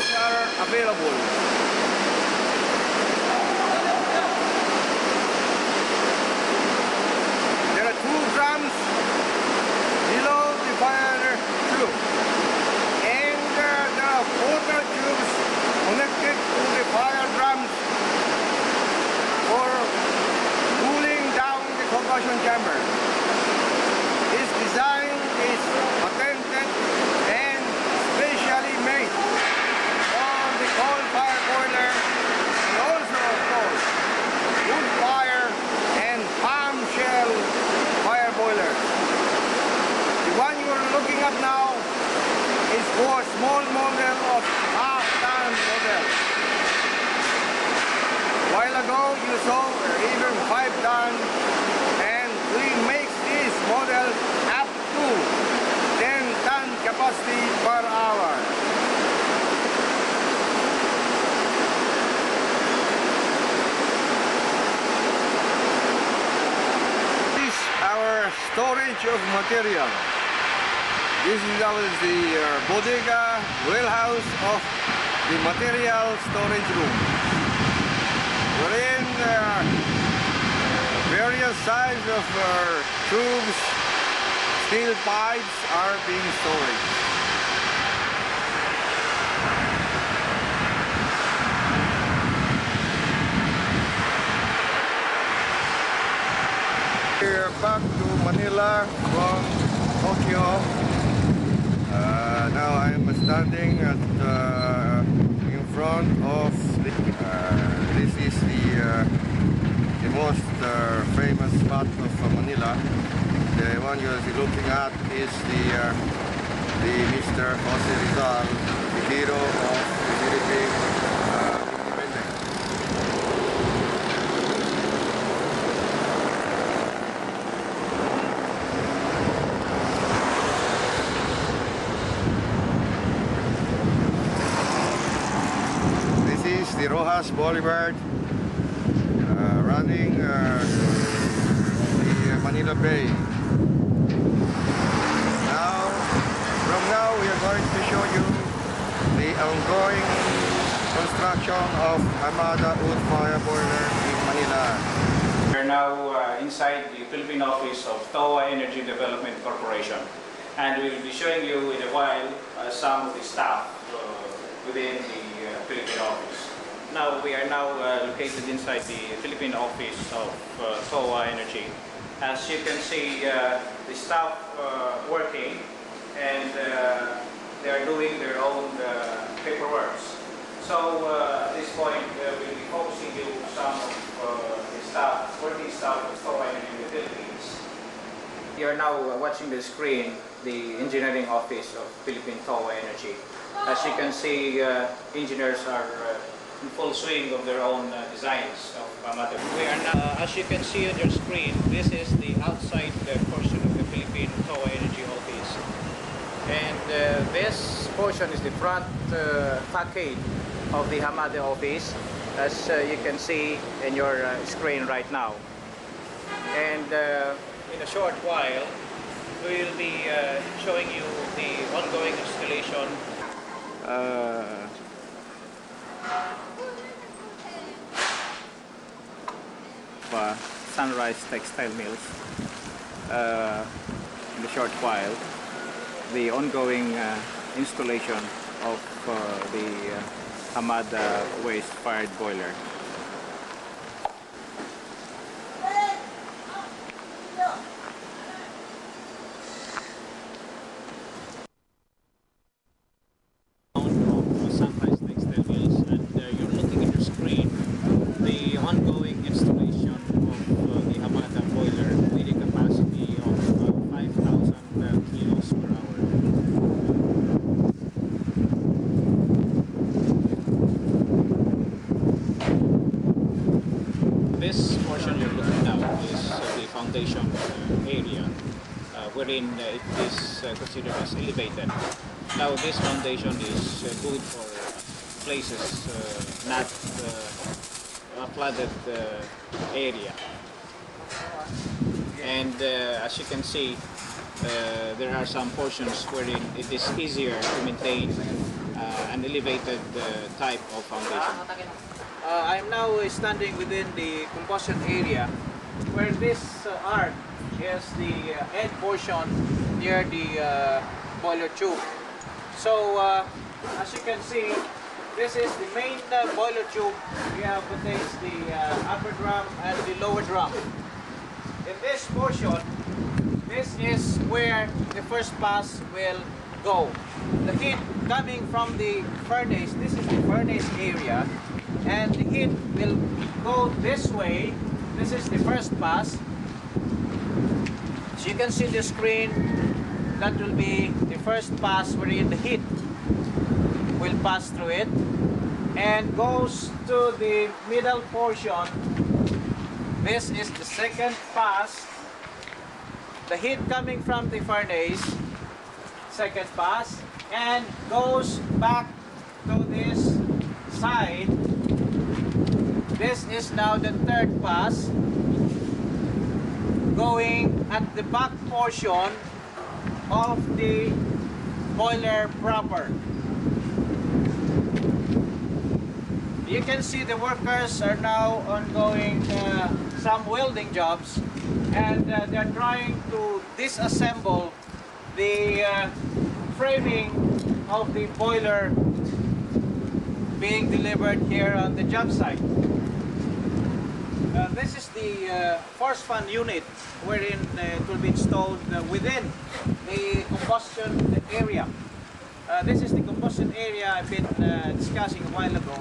boilers are available. There are 2 drums below the fire tube, and there are 4 tubes connected to the fire drums for cooling down the combustion chamber. This design is patented and specially made for the coal fire boiler, and also, of course, wood fire and palm shell fire boiler. The one you're looking at now is for a small model of half-ton model. A while ago you saw even 5-ton, and we make this model up to 10-ton capacity per hour. This is our storage of material. This is the bodega, warehouse of the material storage room, wherein various sizes of tubes, steel pipes are being stored. We're back to Manila from Tokyo. Now I'm standing at in front of this is the most famous spot of Manila. The one you're looking at is the Mr. Jose Rizal, the hero of the Philippine independence. This is the Rojas Boulevard running the Manila Bay. From now we are going to show you the ongoing construction of Hamada wood fire boiler in Manila. We are now inside the Philippine office of TOA Energy Development Corporation, and we will be showing you in a while some of the staff within the Philippine office. Now we are now located inside the Philippine office of TOA Energy. As you can see, the staff working, and they are doing their own paperwork. So at this point, we'll be focusing you some of the staff, working staff of TOA Energy in the Philippines. You are now watching the screen, the engineering office of Philippine TOA Energy. As you can see, engineers are in full swing of their own designs of Hamada. We are now, as you can see on your screen, this is the outside portion of the Philippine TOA Energy office. And this portion is the front facade of the Hamada office, as you can see in your screen right now. And in a short while, we will be showing you the ongoing installation. Sunrise Textile Mills. In a short while, the ongoing installation of the Hamada waste-fired boiler. Sunrise Textile Mills, and you're looking at your screen the ongoing installation of the Hamada boiler with a capacity of 5,000 kilos per hour. This portion you're looking now is the foundation area, wherein it is considered as elevated. Now this foundation is good for places not a flooded area. And as you can see, there are some portions wherein it is easier to maintain an elevated type of foundation. I'm now standing within the combustion area where this arc is the end portion near the boiler tube. So as you can see, this is the main boiler tube. We have contains the upper drum and the lower drum. In this portion, this is where the first pass will go. The heat coming from the furnace, this is the furnace area, and the heat will go this way. This is the first pass. So you can see the screen, that will be the first pass wherein the heat will pass through it and goes to the middle portion. This is the second pass. The heat coming from the furnace, second pass, and goes back to this side. This is now the third pass, going at the back portion of the boiler proper. You can see the workers are now ongoing some welding jobs, and they're trying to disassemble the framing of the boiler being delivered here on the job site. This is the force fan unit wherein it will be installed within the combustion area. This is the combustion area I've been discussing a while ago,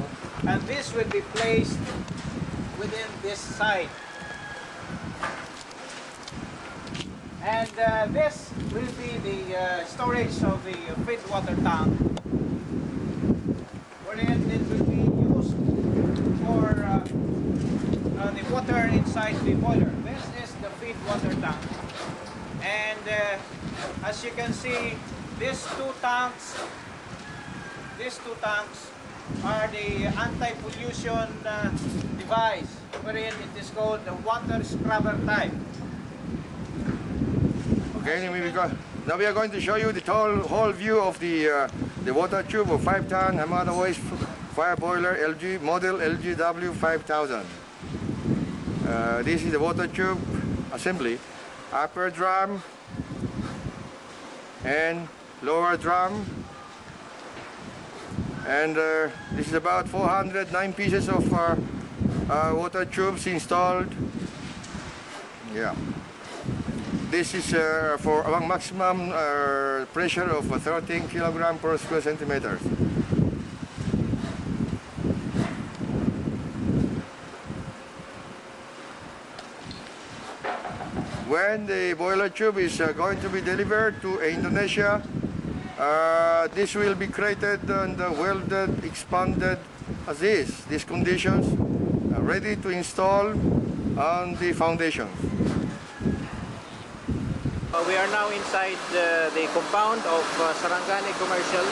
and this will be placed within this side. And this will be the storage of the feed water tank, wherein it will be used for the water inside the boiler. This is the feed water tank, and as you can see, these two tanks are the anti-pollution device, wherein it is called the water scrubber type. Okay, now we are going to show you the whole view of the water tube of 5-ton Hamada Waste fire boiler LG model LGW 5000. This is the water tube assembly, upper drum and lower drum, and this is about 409 pieces of water tubes installed. Yeah. This is for a maximum pressure of 13 kg per square centimeters. When the boiler tube is going to be delivered to Indonesia, this will be created and welded, expanded as is. These conditions are ready to install on the foundations. We are now inside the compound of Sarangani Commercial,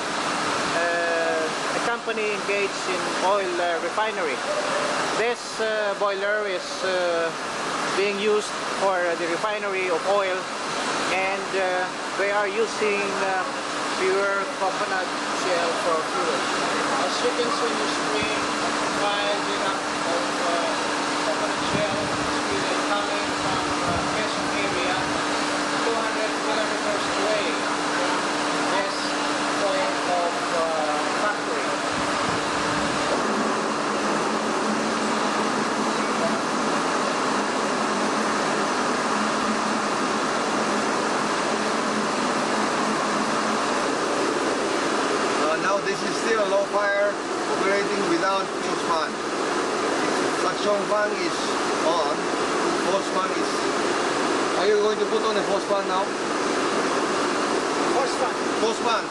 a company engaged in oil refinery. This boiler is being used for the refinery of oil, and they are using pure coconut shell for fuel. As you can see on your screen, while the ramp of coconut shell is coming from Quezon area, 200 kilometers away from this point of factory. Now this is still a low fire operating without force fan. Suction fan is on, force fan is... Are you going to put on a force fan now? Force fan. Force fan.